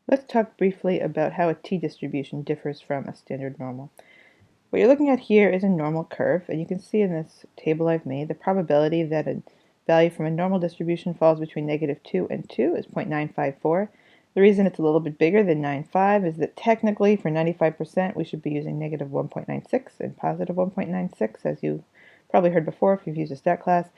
Let's talk briefly about how a t-distribution differs from a standard normal. What you're looking at here is a normal curve, and you can see in this table I've made the probability that a value from a normal distribution falls between -2 and 2 is 0.954. The reason it's a little bit bigger than 9.5 is that technically for 95% we should be using -1.96 and +1.96, as you probably heard before if you've used a stat class.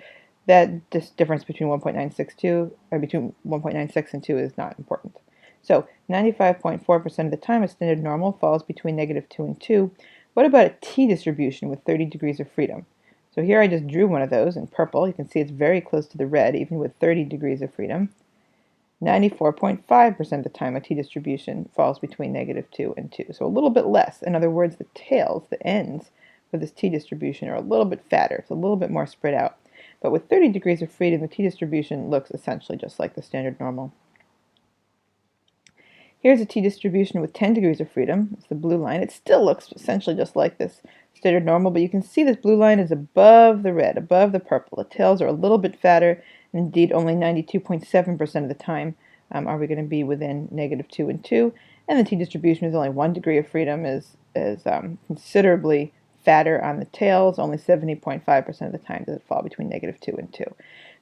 That difference between 1.962 or between 1.96 and 2 is not important. So 95.4% of the time a standard normal falls between -2 and 2. What about a t-distribution with 30 degrees of freedom? So here I just drew one of those in purple. You can see it's very close to the red, even with 30 degrees of freedom. 94.5% of the time a t-distribution falls between -2 and 2. So a little bit less. In other words, the tails, the ends of this t-distribution are a little bit fatter. It's a little bit more spread out. But with 30 degrees of freedom, the t-distribution looks essentially just like the standard normal. Here's a t-distribution with 10 degrees of freedom. It's the blue line. It still looks essentially just like this standard normal, but you can see this blue line is above the red, above the purple. The tails are a little bit fatter, and indeed only 92.7% of the time are we going to be within -2 and 2. And the t-distribution is only 1 degree of freedom, is considerably fatter on the tails. Only 70.5% of the time does it fall between -2 and 2.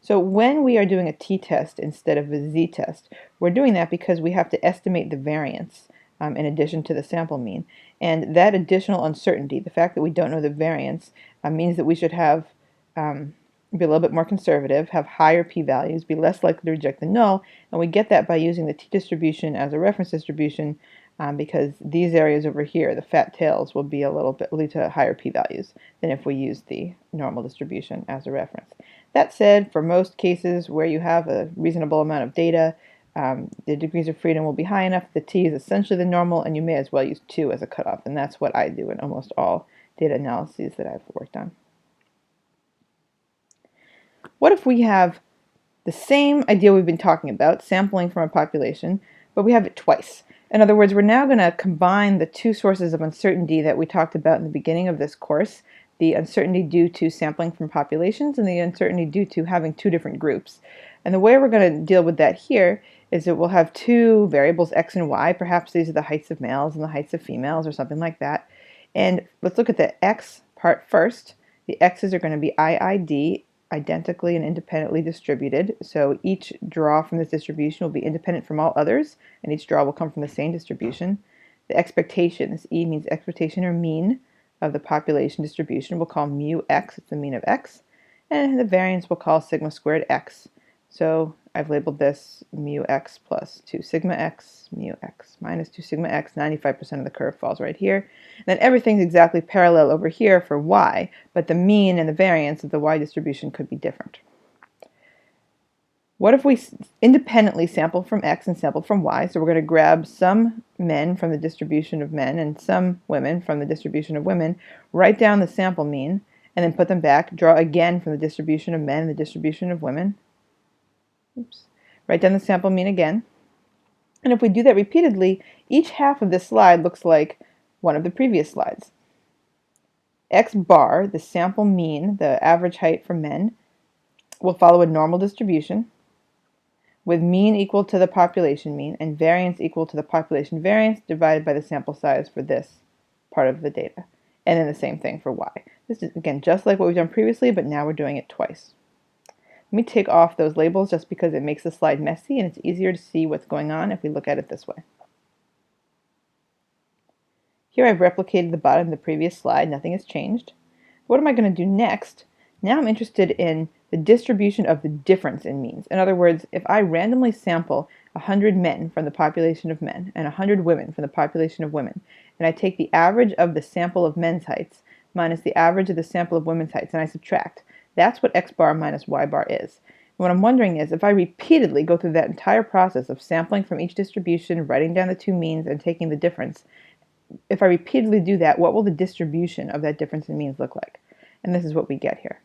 So when we are doing a t-test instead of a z-test, we're doing that because we have to estimate the variance in addition to the sample mean. And that additional uncertainty, the fact that we don't know the variance, means that we should have be a little bit more conservative, have higher p-values, be less likely to reject the null, and we get that by using the t-distribution as a reference distribution because these areas over here, the fat tails, will be a little bit lead to higher p-values than if we use the normal distribution as a reference. That said, for most cases where you have a reasonable amount of data, the degrees of freedom will be high enough that t is essentially the normal, and you may as well use 2 as a cutoff, and that's what I do in almost all data analyses that I've worked on. What if we have the same idea we've been talking about, sampling from a population, but we have it twice? In other words, we're now going to combine the two sources of uncertainty that we talked about in the beginning of this course, the uncertainty due to sampling from populations and the uncertainty due to having two different groups. And the way we're going to deal with that here is that we'll have two variables, x and y. Perhaps these are the heights of males and the heights of females or something like that. And let's look at the x part first. The x's are going to be IID, identically and independently distributed. So each draw from this distribution will be independent from all others, and each draw will come from the same distribution. The expectation, this E means expectation or mean of the population distribution, we'll call mu x, it's the mean of x, and the variance we'll call sigma squared x. So I've labeled this mu x plus 2 sigma x, mu x minus 2 sigma x. 95% of the curve falls right here. And then everything's exactly parallel over here for y, but the mean and the variance of the y distribution could be different. What if we independently sample from x and sample from y? So we're going to grab some men from the distribution of men and some women from the distribution of women, write down the sample mean, and then put them back, draw again from the distribution of men and the distribution of women. Oops. Write down the sample mean again. And if we do that repeatedly, each half of this slide looks like one of the previous slides. X bar, the sample mean, the average height for men, will follow a normal distribution with mean equal to the population mean and variance equal to the population variance divided by the sample size for this part of the data. And then the same thing for y. This is, again, just like what we've done previously, but now we're doing it twice. Let me take off those labels just because it makes the slide messy and it's easier to see what's going on if we look at it this way. Here I've replicated the bottom of the previous slide. Nothing has changed. What am I going to do next? Now I'm interested in the distribution of the difference in means. In other words, if I randomly sample 100 men from the population of men and 100 women from the population of women, and I take the average of the sample of men's heights minus the average of the sample of women's heights, and I subtract, that's what x bar minus y bar is. And what I'm wondering is, if I repeatedly go through that entire process of sampling from each distribution, writing down the two means, and taking the difference, if I repeatedly do that, what will the distribution of that difference in means look like? And this is what we get here.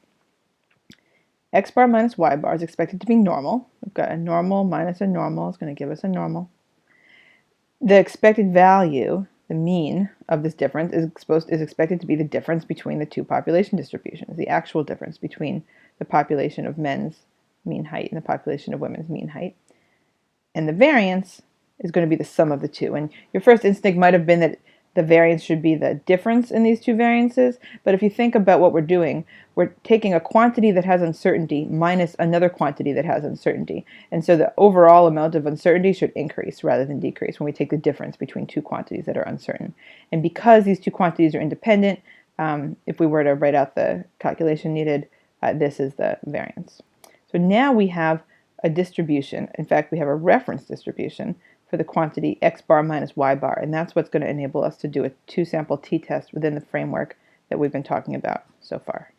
X bar minus y bar is expected to be normal. We've got a normal minus a normal. It's going to give us a normal. The expected value, the mean of this difference, is expected to be the difference between the two population distributions, the actual difference between the population of men's mean height and the population of women's mean height. And the variance is going to be the sum of the two. And your first instinct might have been that the variance should be the difference in these two variances. But if you think about what we're doing, we're taking a quantity that has uncertainty minus another quantity that has uncertainty. And so the overall amount of uncertainty should increase rather than decrease when we take the difference between two quantities that are uncertain. And because these two quantities are independent, if we were to write out the calculation needed, this is the variance. So now we have a distribution. In fact, we have a reference distribution for the quantity x bar minus y bar, and that's what's going to enable us to do a two-sample t-test within the framework that we've been talking about so far.